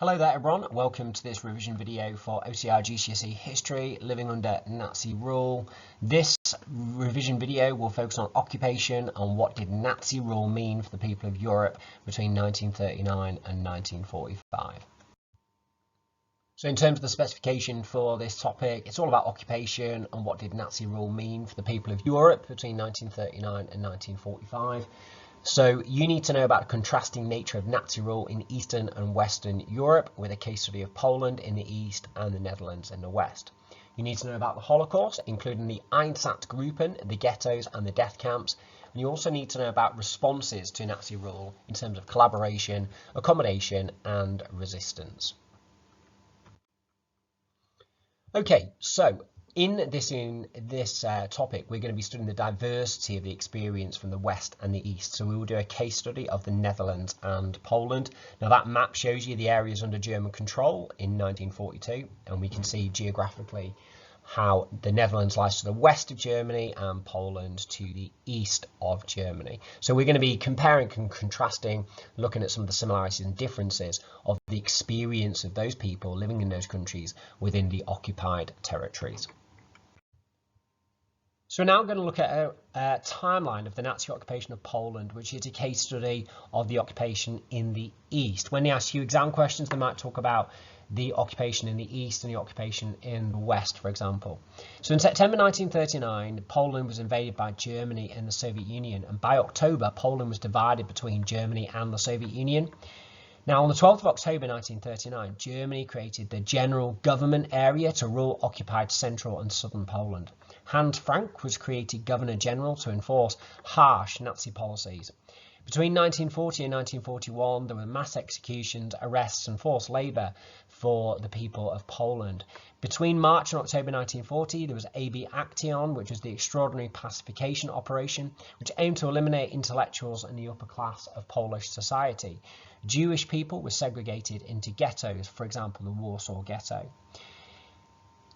Hello there everyone, welcome to this revision video for OCR GCSE History, Living Under Nazi Rule. This revision video will focus on occupation and what did Nazi rule mean for the people of Europe between 1939 and 1945. So in terms of the specification for this topic, it's all about occupation and what did Nazi rule mean for the people of Europe between 1939 and 1945. So you need to know about the contrasting nature of Nazi rule in Eastern and Western Europe, with a case study of Poland in the East and the Netherlands in the West. You need to know about the Holocaust, including the Einsatzgruppen, the ghettos and the death camps. And you also need to know about responses to Nazi rule in terms of collaboration, accommodation and resistance. Okay, so in this topic, we're going to be studying the diversity of the experience from the West and the East. So we will do a case study of the Netherlands and Poland. Now that map shows you the areas under German control in 1942, and we can see geographically how the Netherlands lies to the west of Germany and Poland to the east of Germany. So we're going to be comparing and contrasting, looking at some of the similarities and differences of the experience of those people living in those countries within the occupied territories. So we're now going to look at a timeline of the Nazi occupation of Poland, which is a case study of the occupation in the East. When they ask you exam questions, they might talk about the occupation in the East and the occupation in the West, for example. So in September 1939, Poland was invaded by Germany and the Soviet Union, and by October, Poland was divided between Germany and the Soviet Union. Now, on the 12th of October 1939, Germany created the General Government Area to rule occupied central and southern Poland. Hans Frank was created Governor General to enforce harsh Nazi policies. Between 1940 and 1941, there were mass executions, arrests and forced labour for the people of Poland. Between March and October 1940, there was AB Action, which was the extraordinary pacification operation, which aimed to eliminate intellectuals and the upper class of Polish society. Jewish people were segregated into ghettos, for example, the Warsaw Ghetto.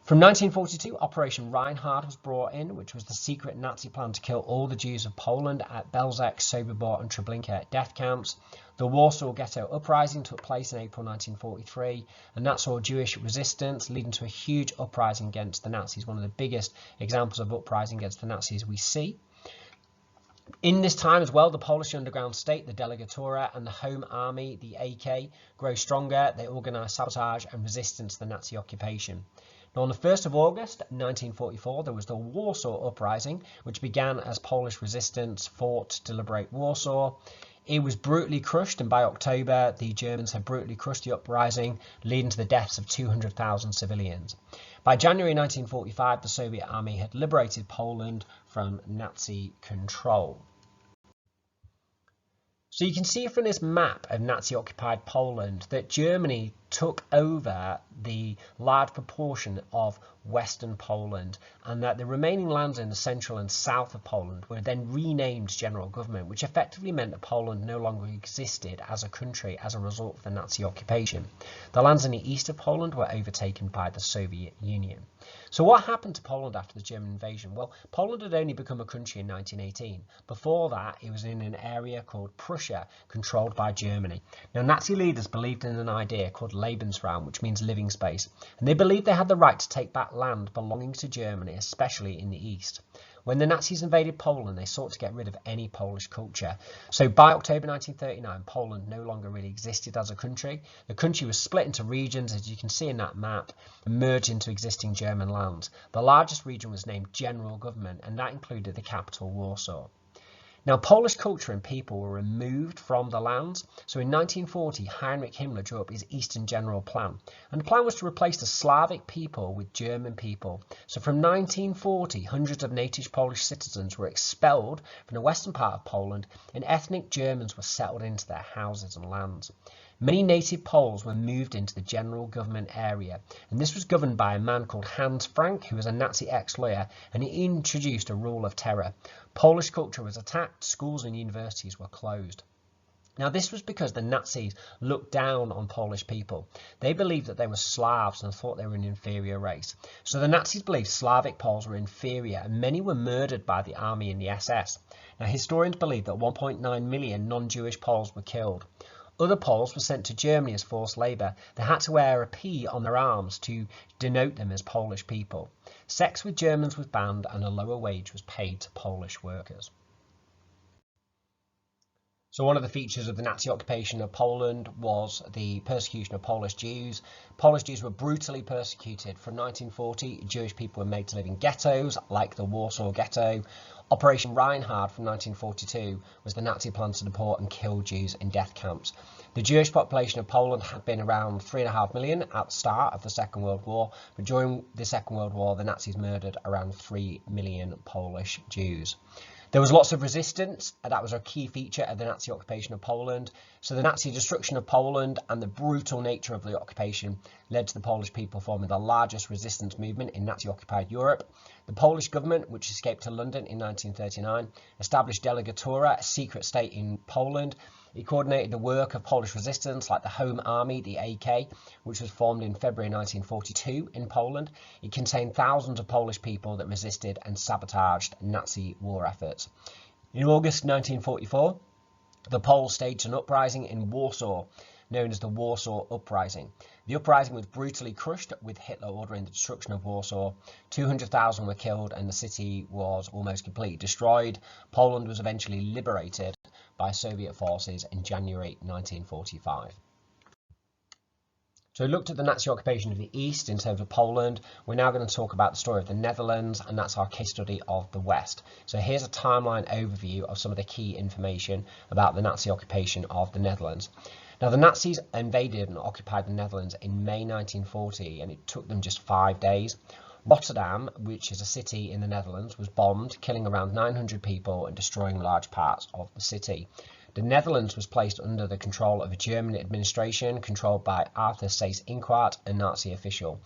From 1942, Operation Reinhard was brought in, which was the secret Nazi plan to kill all the Jews of Poland at Belzec, Sobibor and Treblinka death camps. The Warsaw Ghetto Uprising took place in April 1943, and that saw Jewish resistance, leading to a huge uprising against the Nazis, one of the biggest examples of uprising against the Nazis we see. In this time as well, the Polish underground state, the Delegatura, and the Home Army, the AK, grow stronger. They organise sabotage and resistance to the Nazi occupation. Now, on the 1st of August 1944, there was the Warsaw Uprising, which began as Polish resistance fought to liberate Warsaw. It was brutally crushed, and by October, the Germans had brutally crushed the uprising, leading to the deaths of 200,000 civilians. By January 1945, the Soviet army had liberated Poland from Nazi control. So you can see from this map of Nazi-occupied Poland that Germany took over the large proportion of Western Poland, and that the remaining lands in the central and south of Poland were then renamed General Government, which effectively meant that Poland no longer existed as a country as a result of the Nazi occupation. The lands in the east of Poland were overtaken by the Soviet Union. So what happened to Poland after the German invasion? Well, Poland had only become a country in 1918. Before that, it was in an area called Prussia, controlled by Germany. Now, Nazi leaders believed in an idea called Lebensraum, which means living space, and they believed they had the right to take back land belonging to Germany, especially in the east. When the Nazis invaded Poland, they sought to get rid of any Polish culture. So by October 1939, Poland no longer really existed as a country. The country was split into regions, as you can see in that map, and merged into existing German lands. The largest region was named General Government, and that included the capital, Warsaw. Now, Polish culture and people were removed from the lands. So in 1940, Heinrich Himmler drew up his Eastern General Plan. And the plan was to replace the Slavic people with German people. So from 1940, hundreds of native Polish citizens were expelled from the western part of Poland, and ethnic Germans were settled into their houses and lands. Many native Poles were moved into the General Government Area, and this was governed by a man called Hans Frank, who was a Nazi ex-lawyer, and he introduced a rule of terror. Polish culture was attacked, schools and universities were closed. Now, this was because the Nazis looked down on Polish people. They believed that they were Slavs and thought they were an inferior race. So the Nazis believed Slavic Poles were inferior, and many were murdered by the army and the SS. Now, historians believe that 1.9 million non-Jewish Poles were killed. Other Poles were sent to Germany as forced labour. They had to wear a P on their arms to denote them as Polish people. Sex with Germans was banned and a lower wage was paid to Polish workers. So one of the features of the Nazi occupation of Poland was the persecution of Polish Jews. Polish Jews were brutally persecuted. From 1940, Jewish people were made to live in ghettos, like the Warsaw Ghetto. Operation Reinhard from 1942 was the Nazi plan to deport and kill Jews in death camps. The Jewish population of Poland had been around 3.5 million at the start of the Second World War, but during the Second World War, the Nazis murdered around 3 million Polish Jews. There was lots of resistance, and that was a key feature of the Nazi occupation of Poland. So the Nazi destruction of Poland and the brutal nature of the occupation led to the Polish people forming the largest resistance movement in Nazi-occupied Europe. The Polish government, which escaped to London in 1939, established Delegatura, a secret state in Poland. It coordinated the work of Polish resistance like the Home Army, the AK, which was formed in February 1942 in Poland. It contained thousands of Polish people that resisted and sabotaged Nazi war efforts. In August 1944, the Poles staged an uprising in Warsaw, known as the Warsaw Uprising. The uprising was brutally crushed, with Hitler ordering the destruction of Warsaw. 200,000 were killed and the city was almost completely destroyed. Poland was eventually liberated by Soviet forces in January 1945. So we looked at the Nazi occupation of the East in terms of Poland. We're now going to talk about the story of the Netherlands, and that's our case study of the West. So here's a timeline overview of some of the key information about the Nazi occupation of the Netherlands. Now, the Nazis invaded and occupied the Netherlands in May 1940, and it took them just 5 days. Rotterdam, which is a city in the Netherlands, was bombed, killing around 900 people and destroying large parts of the city. The Netherlands was placed under the control of a German administration controlled by Arthur Seyss-Inquart, a Nazi official.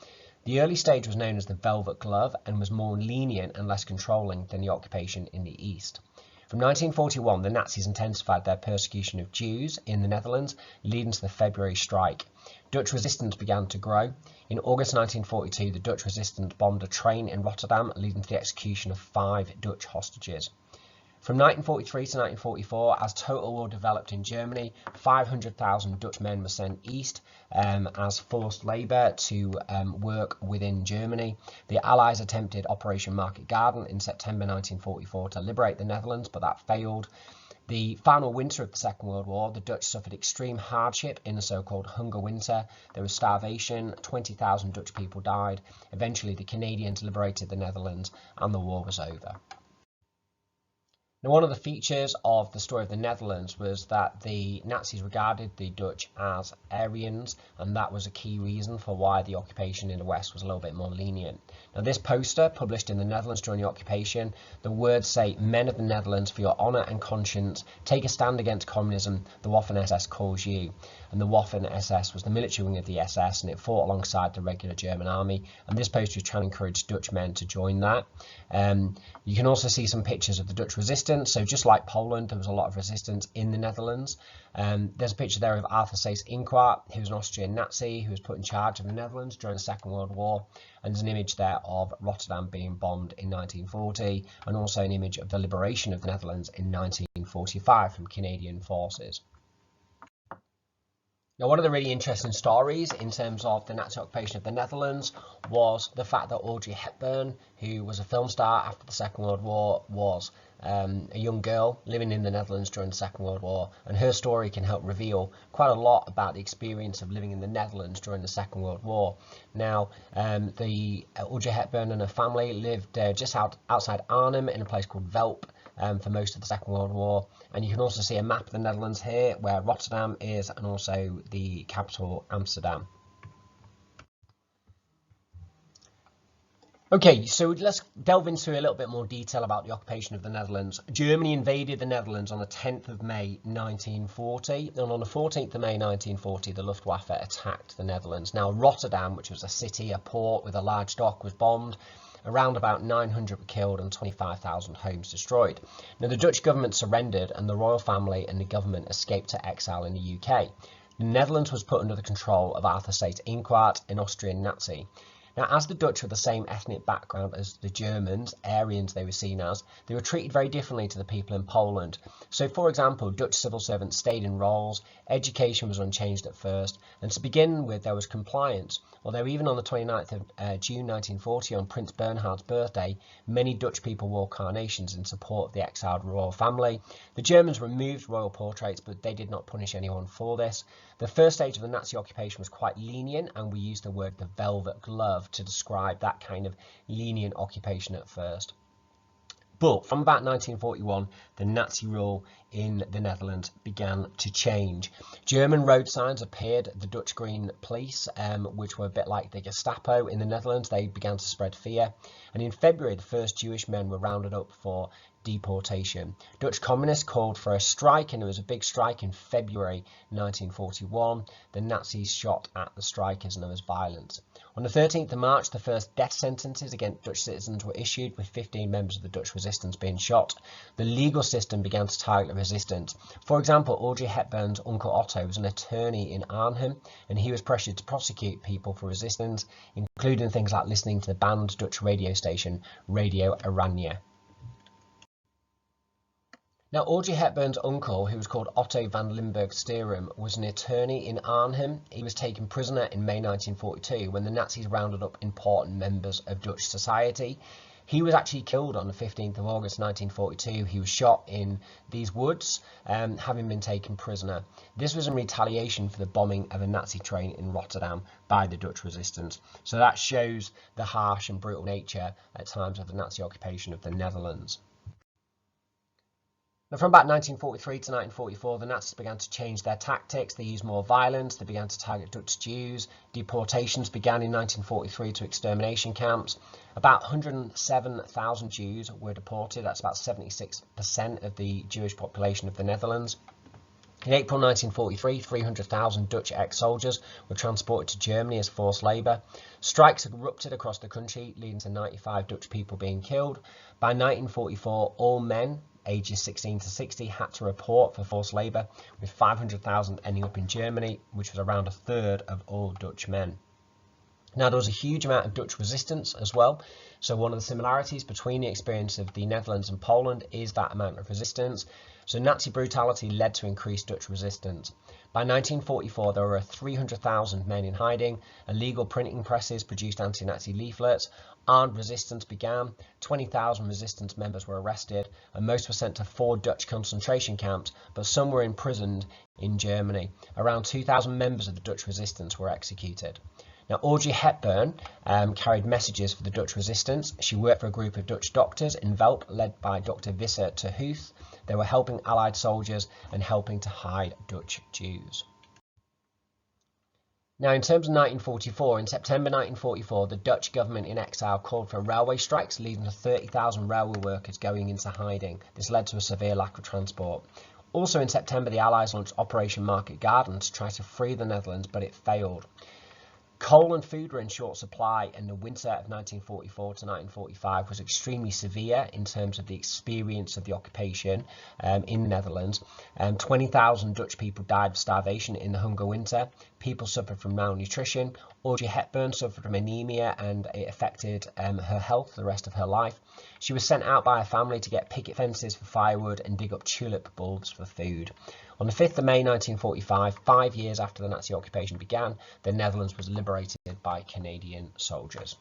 The early stage was known as the Velvet Glove and was more lenient and less controlling than the occupation in the East. From 1941, the Nazis intensified their persecution of Jews in the Netherlands, leading to the February strike. Dutch resistance began to grow. In August 1942, the Dutch resistance bombed a train in Rotterdam, leading to the execution of 5 Dutch hostages. From 1943 to 1944, as total war developed in Germany, 500,000 Dutch men were sent east as forced labour to work within Germany. The Allies attempted Operation Market Garden in September 1944 to liberate the Netherlands, but that failed. The final winter of the Second World War, the Dutch suffered extreme hardship in the so-called Hunger Winter. There was starvation, 20,000 Dutch people died. Eventually, the Canadians liberated the Netherlands and the war was over. Now, one of the features of the story of the Netherlands was that the Nazis regarded the Dutch as Aryans, and that was a key reason for why the occupation in the West was a little bit more lenient. Now, this poster, published in the Netherlands during the occupation, the words say, "Men of the Netherlands, for your honour and conscience, take a stand against communism, the Waffen-SS calls you." And the Waffen-SS was the military wing of the SS, and it fought alongside the regular German army, and this poster was trying to encourage Dutch men to join that. You can also see some pictures of the Dutch resistance. So just like Poland, there was a lot of resistance in the Netherlands. There's a picture there of Arthur Seyss-Inquart, who was an Austrian Nazi who was put in charge of the Netherlands during the Second World War. And there's an image there of Rotterdam being bombed in 1940, and also an image of the liberation of the Netherlands in 1945 from Canadian forces. Now, one of the really interesting stories in terms of the Nazi occupation of the Netherlands was the fact that Audrey Hepburn, who was a film star after the Second World War, was a young girl living in the Netherlands during the Second World War, and her story can help reveal quite a lot about the experience of living in the Netherlands during the Second World War. Now, Audrey Hepburn and her family lived just outside Arnhem in a place called Velp for most of the Second World War, and you can also see a map of the Netherlands here where Rotterdam is, and also the capital Amsterdam. Okay, so let's delve into a little bit more detail about the occupation of the Netherlands. Germany invaded the Netherlands on the 10th of May 1940, and on the 14th of May 1940, the Luftwaffe attacked the Netherlands. Now, Rotterdam, which was a city, a port with a large dock, was bombed. Around about 900 were killed and 25,000 homes destroyed. Now, the Dutch government surrendered, and the royal family and the government escaped to exile in the UK. The Netherlands was put under the control of Arthur Seyss-Inquart, an Austrian Nazi. Now, as the Dutch were the same ethnic background as the Germans, Aryans they were seen as, they were treated very differently to the people in Poland. So, for example, Dutch civil servants stayed in roles, education was unchanged at first, and to begin with there was compliance. Although even on the 29th of June 1940, on Prince Bernhard's birthday, many Dutch people wore carnations in support of the exiled royal family. The Germans removed royal portraits, but they did not punish anyone for this. The first stage of the Nazi occupation was quite lenient, and we used the word the velvet glove to describe that kind of lenient occupation at first. But from about 1941, the Nazi rule in the Netherlands began to change. German road signs appeared, the Dutch Green Police, which were a bit like the Gestapo in the Netherlands. They began to spread fear. And in February, the first Jewish men were rounded up for deportation. Dutch communists called for a strike, and there was a big strike in February 1941. The Nazis shot at the strikers and there was violence. On the 13th of March, the first death sentences against Dutch citizens were issued, with 15 members of the Dutch resistance being shot. The legal system began to target the resistance. For example, Audrey Hepburn's uncle Otto was an attorney in Arnhem, and he was pressured to prosecute people for resistance, including things like listening to the banned Dutch radio station Radio Oranje. Now, Audrey Hepburn's uncle, who was called Otto van Limburg-Stierum, was an attorney in Arnhem. He was taken prisoner in May 1942 when the Nazis rounded up important members of Dutch society. He was actually killed on the 15th of August 1942. He was shot in these woods, having been taken prisoner. This was in retaliation for the bombing of a Nazi train in Rotterdam by the Dutch resistance. So that shows the harsh and brutal nature at times of the Nazi occupation of the Netherlands. Now, from about 1943 to 1944, the Nazis began to change their tactics. They used more violence. They began to target Dutch Jews. Deportations began in 1943 to extermination camps. About 107,000 Jews were deported. That's about 76% of the Jewish population of the Netherlands. In April 1943, 300,000 Dutch ex-soldiers were transported to Germany as forced labour. Strikes erupted across the country, leading to 95 Dutch people being killed. By 1944, all men ages 16 to 60 had to report for forced labour, with 500,000 ending up in Germany, which was around a third of all Dutch men. Now, there was a huge amount of Dutch resistance as well. So one of the similarities between the experience of the Netherlands and Poland is that amount of resistance. So Nazi brutality led to increased Dutch resistance. By 1944, there were 300,000 men in hiding. Illegal printing presses produced anti-Nazi leaflets. Armed resistance began. 20,000 resistance members were arrested, and most were sent to 4 Dutch concentration camps, but some were imprisoned in Germany. Around 2,000 members of the Dutch resistance were executed. Now, Audrey Hepburn carried messages for the Dutch resistance. She worked for a group of Dutch doctors in Velp, led by Dr. Visser ter Huth. They were helping Allied soldiers and helping to hide Dutch Jews. Now, in terms of 1944, in September 1944, the Dutch government in exile called for railway strikes, leading to 30,000 railway workers going into hiding. This led to a severe lack of transport. Also in September, the Allies launched Operation Market Garden to try to free the Netherlands, but it failed. Coal and food were in short supply, and the winter of 1944 to 1945 was extremely severe in terms of the experience of the occupation in the Netherlands. 20,000 Dutch people died of starvation in the hunger winter. People suffered from malnutrition. Audrey Hepburn suffered from anemia, and it affected her health the rest of her life. She was sent out by her family to get picket fences for firewood and dig up tulip bulbs for food. On the 5th of May 1945, 5 years after the Nazi occupation began, the Netherlands was liberated by Canadian soldiers.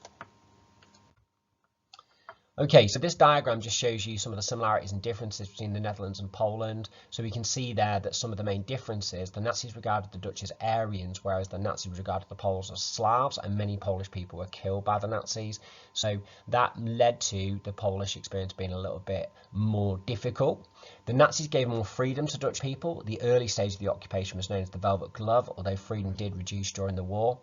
Okay, so this diagram just shows you some of the similarities and differences between the Netherlands and Poland. So we can see there that some of the main differences, the Nazis regarded the Dutch as Aryans, whereas the Nazis regarded the Poles as Slavs, and many Polish people were killed by the Nazis. So that led to the Polish experience being a little bit more difficult. The Nazis gave more freedom to Dutch people. The early stage of the occupation was known as the Velvet Glove, although freedom did reduce during the war.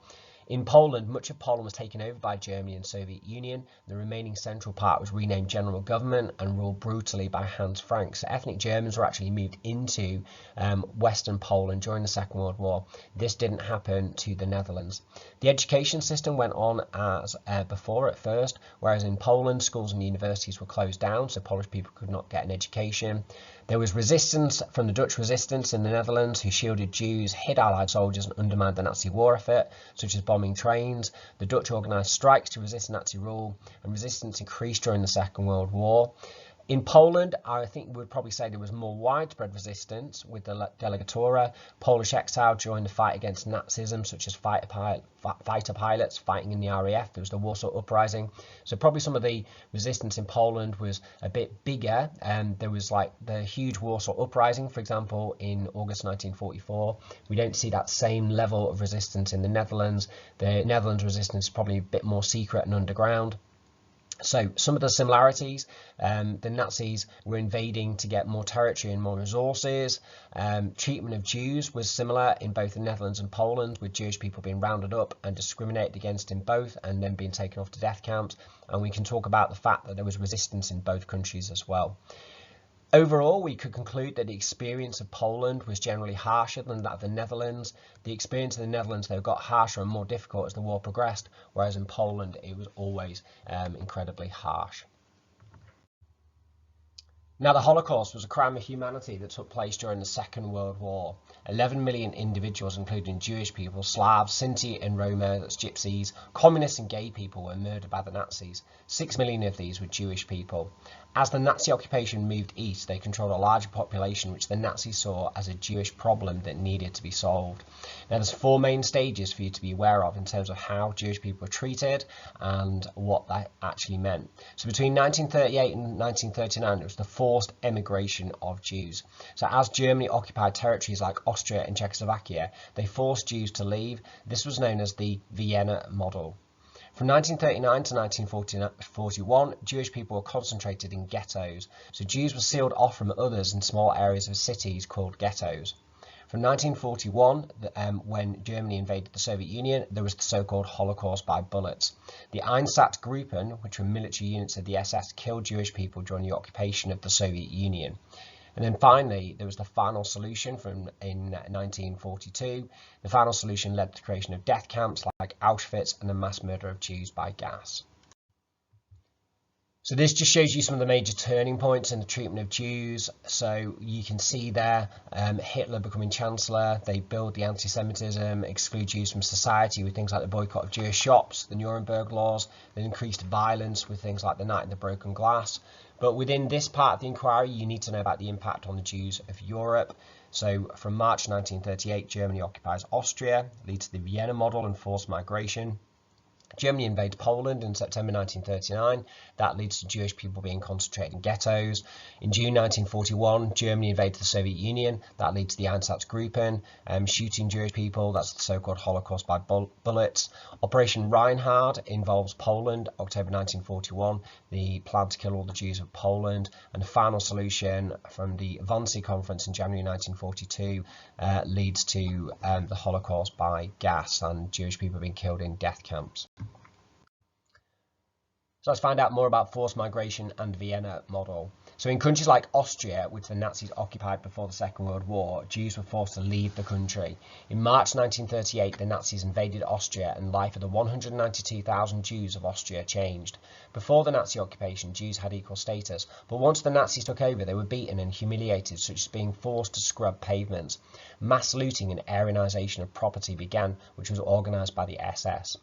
In Poland, much of Poland was taken over by Germany and Soviet Union. The remaining central part was renamed General Government and ruled brutally by Hans Frank. So ethnic Germans were actually moved into Western Poland during the Second World War. This didn't happen to the Netherlands. The education system went on as before at first, whereas in Poland, schools and universities were closed down, so Polish people could not get an education. There was resistance from the Dutch resistance in the Netherlands, who shielded Jews, hid Allied soldiers, and undermined the Nazi war effort, such as bombing trains. The Dutch organised strikes to resist Nazi rule, and resistance increased during the Second World War. In Poland, I think we would probably say there was more widespread resistance with the Delegatura. Polish exile joined the fight against Nazism, such as fighter pilots fighting in the RAF. There was the Warsaw Uprising. So probably some of the resistance in Poland was a bit bigger. There was like the huge Warsaw Uprising, for example, in August 1944. We don't see that same level of resistance in the Netherlands. The Netherlands resistance is probably a bit more secret and underground. So some of the similarities, the Nazis were invading to get more territory and more resources. Treatment of Jews was similar in both the Netherlands and Poland, with Jewish people being rounded up and discriminated against in both and then being taken off to death camps. And we can talk about the fact that there was resistance in both countries as well. Overall, we could conclude that the experience of Poland was generally harsher than that of the Netherlands. The experience of the Netherlands, though, got harsher and more difficult as the war progressed, whereas in Poland, it was always incredibly harsh. Now, the Holocaust was a crime of humanity that took place during the Second World War. 11 million individuals, including Jewish people, Slavs, Sinti and Roma, that's gypsies, communists and gay people, were murdered by the Nazis. 6 million of these were Jewish people. As the Nazi occupation moved east, they controlled a larger population, which the Nazis saw as a Jewish problem that needed to be solved. Now, there's 4 main stages for you to be aware of in terms of how Jewish people were treated and what that actually meant. So between 1938 and 1939, it was the forced emigration of Jews. So as Germany occupied territories like Austria and Czechoslovakia, they forced Jews to leave. This was known as the Vienna model. From 1939 to 1941, Jewish people were concentrated in ghettos. So Jews were sealed off from others in small areas of cities called ghettos. From 1941, when Germany invaded the Soviet Union, there was the so-called Holocaust by bullets. The Einsatzgruppen, which were military units of the SS, killed Jewish people during the occupation of the Soviet Union. And then finally, there was the final solution in 1942. The final solution led to the creation of death camps like Auschwitz and the mass murder of Jews by gas. So this just shows you some of the major turning points in the treatment of Jews. So you can see there Hitler becoming chancellor. They build the anti-Semitism, exclude Jews from society with things like the boycott of Jewish shops, the Nuremberg laws, the increased violence with things like the Night of the Broken Glass. But within this part of the inquiry, you need to know about the impact on the Jews of Europe. So from March 1938, Germany occupies Austria, leads to the Vienna model and forced migration. Germany invades Poland in September 1939. That leads to Jewish people being concentrated in ghettos. In June 1941, Germany invades the Soviet Union. That leads to the Einsatzgruppen, shooting Jewish people. That's the so-called Holocaust by bullets. Operation Reinhard involves Poland, October 1941. The plan to kill all the Jews of Poland. And the final solution from the Wannsee Conference in January 1942 leads to the Holocaust by gas and Jewish people being killed in death camps. So let's find out more about forced migration and the Vienna model. So in countries like Austria, which the Nazis occupied before the Second World War, Jews were forced to leave the country. In March 1938, the Nazis invaded Austria and life of the 192,000 Jews of Austria changed. Before the Nazi occupation, Jews had equal status, but once the Nazis took over, they were beaten and humiliated, such as being forced to scrub pavements. Mass looting and Aryanization of property began, which was organised by the SS.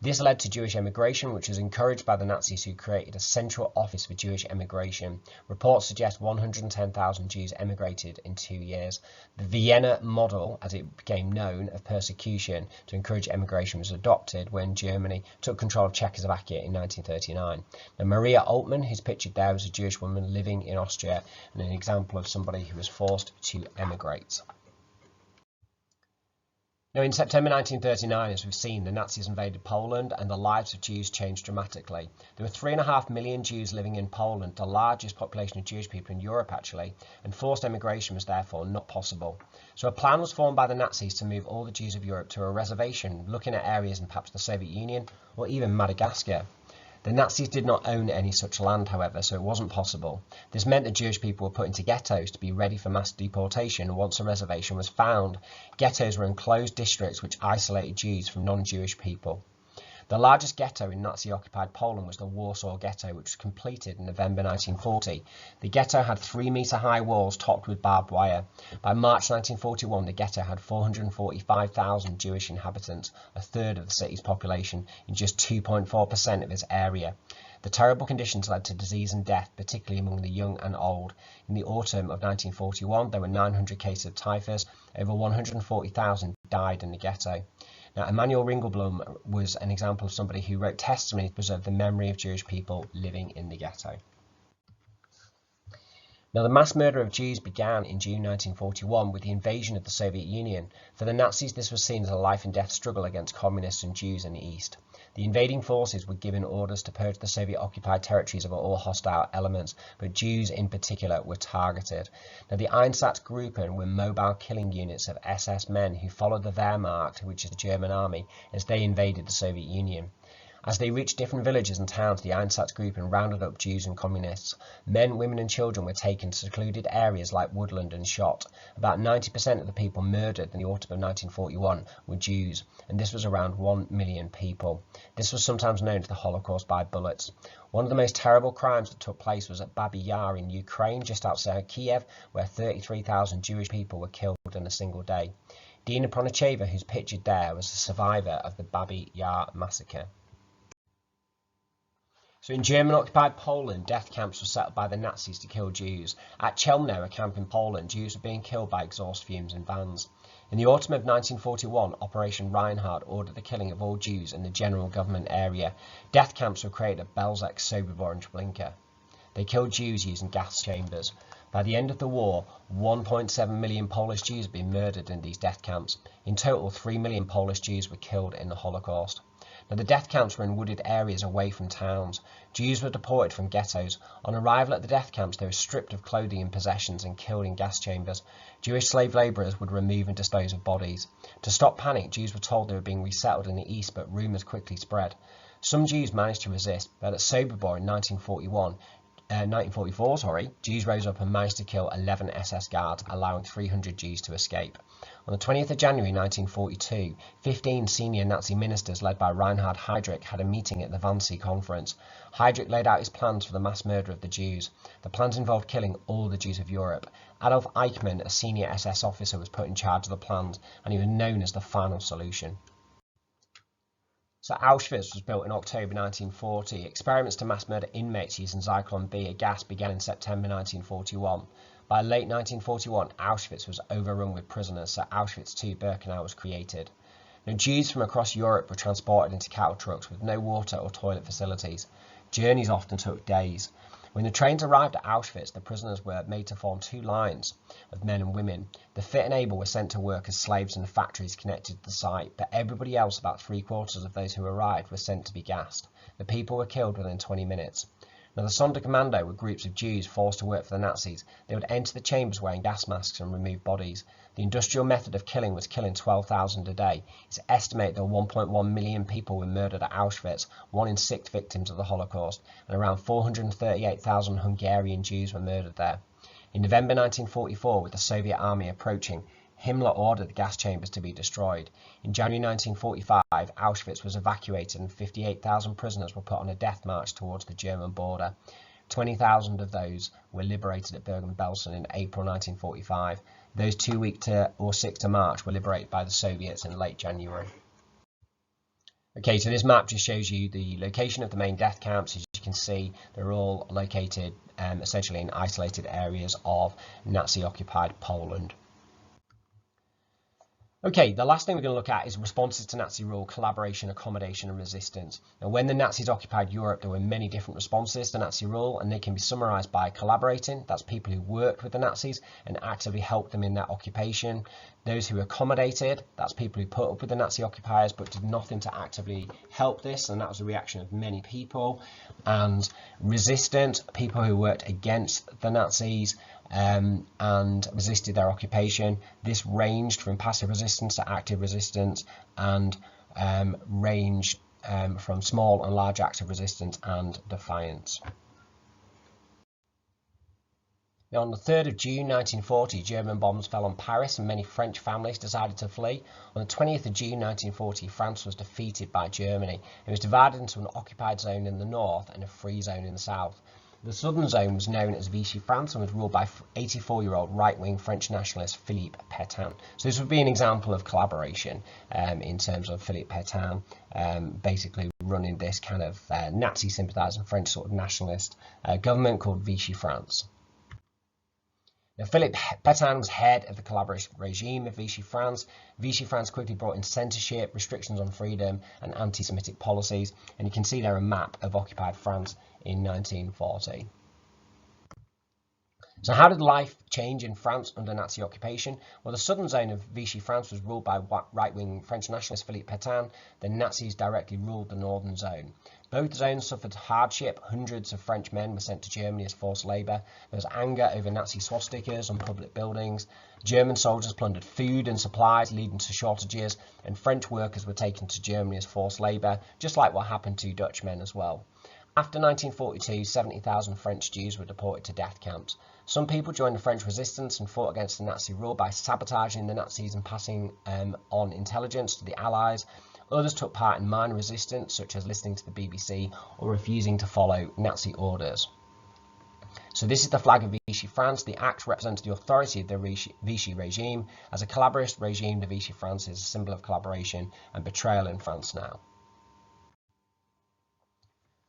This led to Jewish emigration, which was encouraged by the Nazis, who created a central office for Jewish emigration. Reports suggest 110,000 Jews emigrated in 2 years. The Vienna model, as it became known, of persecution to encourage emigration was adopted when Germany took control of Czechoslovakia in 1939. Now, Maria Altmann, who's pictured there, was a Jewish woman living in Austria and an example of somebody who was forced to emigrate. Now, in September 1939, as we've seen, the Nazis invaded Poland and the lives of Jews changed dramatically. There were 3.5 million Jews living in Poland, the largest population of Jewish people in Europe actually, and forced emigration was therefore not possible. So a plan was formed by the Nazis to move all the Jews of Europe to a reservation, looking at areas in perhaps the Soviet Union or even Madagascar. The Nazis did not own any such land, however, so it wasn't possible. This meant that Jewish people were put into ghettos to be ready for mass deportation once a reservation was found. Ghettos were enclosed districts which isolated Jews from non-Jewish people. The largest ghetto in Nazi-occupied Poland was the Warsaw Ghetto, which was completed in November 1940. The ghetto had 3-metre-high walls topped with barbed wire. By March 1941, the ghetto had 445,000 Jewish inhabitants, a third of the city's population, in just 2.4% of its area. The terrible conditions led to disease and death, particularly among the young and old. In the autumn of 1941, there were 900 cases of typhus. Over 140,000 died in the ghetto. Now, Emanuel Ringelblum was an example of somebody who wrote testimony to preserve the memory of Jewish people living in the ghetto. Now, the mass murder of Jews began in June 1941 with the invasion of the Soviet Union. For the Nazis, this was seen as a life and death struggle against communists and Jews in the East. The invading forces were given orders to purge the Soviet-occupied territories of all hostile elements, but Jews in particular were targeted. Now, the Einsatzgruppen were mobile killing units of SS men who followed the Wehrmacht, which is the German army, as they invaded the Soviet Union. As they reached different villages and towns, the Einsatzgruppen rounded up Jews and communists. Men, women and children were taken to secluded areas like woodland and shot. About 90% of the people murdered in the autumn of 1941 were Jews, and this was around 1 million people. This was sometimes known as the Holocaust by bullets. One of the most terrible crimes that took place was at Babi Yar in Ukraine, just outside Kiev, where 33,000 Jewish people were killed in a single day. Dina Pronocheva, who's pictured there, was a survivor of the Babi Yar massacre. So in German-occupied Poland, death camps were set up by the Nazis to kill Jews. At Chelmno, a camp in Poland, Jews were being killed by exhaust fumes in vans. In the autumn of 1941, Operation Reinhard ordered the killing of all Jews in the general government area. Death camps were created at Belzec, Sobibor and Treblinka. They killed Jews using gas chambers. By the end of the war, 1.7 million Polish Jews had been murdered in these death camps. In total, 3 million Polish Jews were killed in the Holocaust. Now, the death camps were in wooded areas away from towns. Jews were deported from ghettos. On arrival at the death camps, they were stripped of clothing and possessions and killed in gas chambers. Jewish slave labourers would remove and dispose of bodies. To stop panic, Jews were told they were being resettled in the east, but rumours quickly spread. Some Jews managed to resist, but at Sobibor in 1944, Jews rose up and managed to kill 11 SS guards, allowing 300 Jews to escape. On the 20th of January 1942, 15 senior Nazi ministers led by Reinhard Heydrich had a meeting at the Wannsee Conference. Heydrich laid out his plans for the mass murder of the Jews. The plans involved killing all the Jews of Europe. Adolf Eichmann, a senior SS officer, was put in charge of the plans, and he was known as the final solution. So Auschwitz was built in October 1940. Experiments to mass murder inmates using Zyklon B, a gas, began in September 1941. By late 1941, Auschwitz was overrun with prisoners, so Auschwitz II Birkenau was created. Now, Jews from across Europe were transported into cattle trucks with no water or toilet facilities. Journeys often took days. When the trains arrived at Auschwitz, the prisoners were made to form two lines of men and women. The fit and able were sent to work as slaves in the factories connected to the site, but everybody else, about 3/4 of those who arrived, were sent to be gassed. The people were killed within 20 minutes. Now, the Sonderkommando were groups of Jews forced to work for the Nazis. They would enter the chambers wearing gas masks and remove bodies. The industrial method of killing was killing 12,000 a day. It's estimated that 1.1 million people were murdered at Auschwitz, 1 in 6 victims of the Holocaust, and around 438,000 Hungarian Jews were murdered there. In November 1944, with the Soviet army approaching, Himmler ordered the gas chambers to be destroyed. In January 1945, Auschwitz was evacuated and 58,000 prisoners were put on a death march towards the German border. 20,000 of those were liberated at Bergen-Belsen in April 1945. Those 2 weeks or 6 to March were liberated by the Soviets in late January. Okay, so this map just shows you the location of the main death camps. As you can see, they're all located essentially in isolated areas of Nazi-occupied Poland. Okay, the last thing we're going to look at is responses to Nazi rule, collaboration, accommodation and resistance. Now, when the Nazis occupied Europe, there were many different responses to Nazi rule, and they can be summarised by collaborating. That's people who worked with the Nazis and actively helped them in that occupation. Those who accommodated, that's people who put up with the Nazi occupiers but did nothing to actively help this, and that was the reaction of many people. And resistant, people who worked against the Nazis and resisted their occupation. This ranged from passive resistance to active resistance, and ranged from small and large acts of resistance and defiance. Now, on the 3rd of June 1940, German bombs fell on Paris and many French families decided to flee. On the 20th of June 1940, France was defeated by Germany. It was divided into an occupied zone in the north and a free zone in the south. The southern zone was known as Vichy France and was ruled by 84-year-old right-wing French nationalist Philippe Pétain. So this would be an example of collaboration in terms of Philippe Pétain basically running this kind of Nazi sympathising French sort of nationalist government called Vichy France. Now, Philippe Pétain was head of the collaboration regime of Vichy France. Vichy France quickly brought in censorship, restrictions on freedom, and anti-Semitic policies. And you can see there a map of occupied France in 1940. So how did life change in France under Nazi occupation? Well, the southern zone of Vichy France was ruled by right-wing French nationalist Philippe Pétain. The Nazis directly ruled the northern zone. Both zones suffered hardship. Hundreds of French men were sent to Germany as forced labour. There was anger over Nazi swastikas on public buildings. German soldiers plundered food and supplies, leading to shortages, and French workers were taken to Germany as forced labour, just like what happened to Dutch men as well. After 1942, 70,000 French Jews were deported to death camps. Some people joined the French resistance and fought against the Nazi rule by sabotaging the Nazis and passing on intelligence to the Allies. Others took part in minor resistance, such as listening to the BBC or refusing to follow Nazi orders. So this is the flag of Vichy France. The axe represents the authority of the Vichy regime. As a collaborative regime, the Vichy France is a symbol of collaboration and betrayal in France now.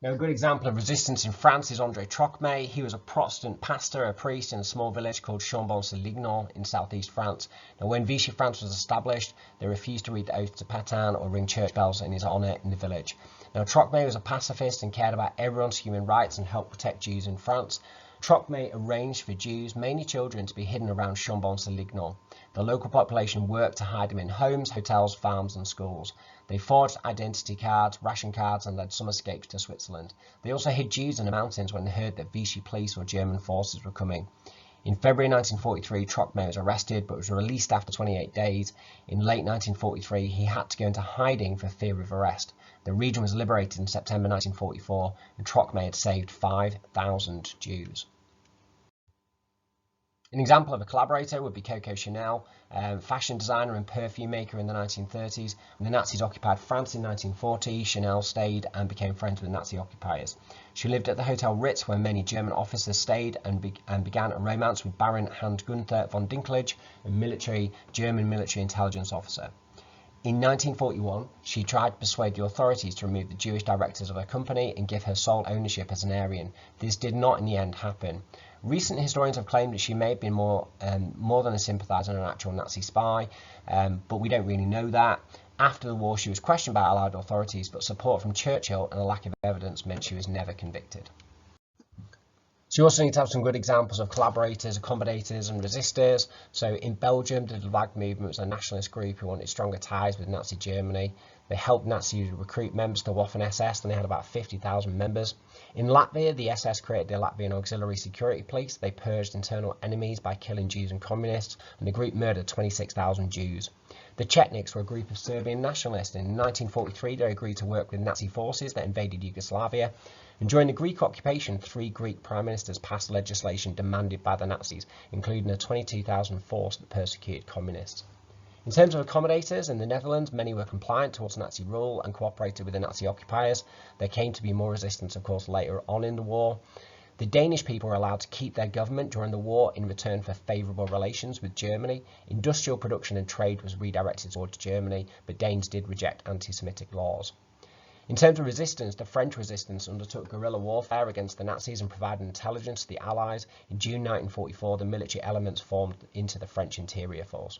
Now, a good example of resistance in France is André Trocmé. He was a Protestant pastor, a priest in a small village called Chambon-sur-Lignon in southeast France. Now, when Vichy France was established, they refused to read the oath to Pétain or ring church bells in his honour in the village. Now, Trocmé was a pacifist and cared about everyone's human rights and helped protect Jews in France. Trocmé arranged for Jews, mainly children, to be hidden around Chambon-sur-Lignon. The local population worked to hide them in homes, hotels, farms and schools. They forged identity cards, ration cards and led some escapes to Switzerland. They also hid Jews in the mountains when they heard that Vichy police or German forces were coming. In February 1943, Trocmé was arrested but was released after 28 days. In late 1943, he had to go into hiding for fear of arrest. The region was liberated in September 1944 and Trocmé had saved 5,000 Jews. An example of a collaborator would be Coco Chanel, fashion designer and perfume maker in the 1930s. When the Nazis occupied France in 1940, Chanel stayed and became friends with Nazi occupiers. She lived at the Hotel Ritz where many German officers stayed and began a romance with Baron Hans Gunther von Dinklage, a German military intelligence officer. In 1941, she tried to persuade the authorities to remove the Jewish directors of her company and give her sole ownership as an Aryan. This did not in the end happen. Recent historians have claimed that she may have been more than a sympathiser and an actual Nazi spy, but we don't really know that. After the war, she was questioned by Allied authorities, but support from Churchill and a lack of evidence meant she was never convicted. So you also need to have some good examples of collaborators, accommodators and resistors. So in Belgium, the Gulag movement was a nationalist group who wanted stronger ties with Nazi Germany. They helped Nazis recruit members to Waffen-SS and they had about 50,000 members. In Latvia, the SS created the Latvian Auxiliary Security Police. They purged internal enemies by killing Jews and communists, and the group murdered 26,000 Jews. The Chetniks were a group of Serbian nationalists. In 1943, they agreed to work with Nazi forces that invaded Yugoslavia. And during the Greek occupation, 3 Greek prime ministers passed legislation demanded by the Nazis, including a 22,000 force that persecuted communists. In terms of accommodators, in the Netherlands, many were compliant towards Nazi rule and cooperated with the Nazi occupiers. There came to be more resistance, of course, later on in the war. The Danish people were allowed to keep their government during the war in return for favourable relations with Germany. Industrial production and trade was redirected towards Germany, but Danes did reject anti-Semitic laws. In terms of resistance, the French resistance undertook guerrilla warfare against the Nazis and provided intelligence to the Allies. In June 1944, the military elements formed into the French Interior Force.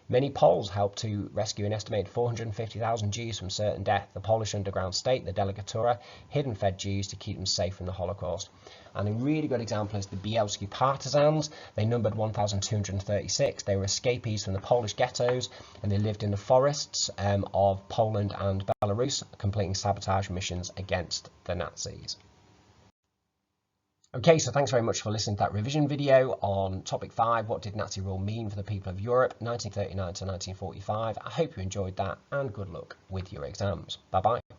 Many Poles helped to rescue an estimated 450,000 Jews from certain death. The Polish underground state, the Delegatura, hid and fed Jews to keep them safe from the Holocaust. And a really good example is the Bielski partisans. They numbered 1,236. They were escapees from the Polish ghettos and they lived in the forests of Poland and Belarus, completing sabotage missions against the Nazis. Okay, so thanks very much for listening to that revision video on topic 5, what did Nazi rule mean for the people of Europe, 1939 to 1945. I hope you enjoyed that and good luck with your exams. Bye bye.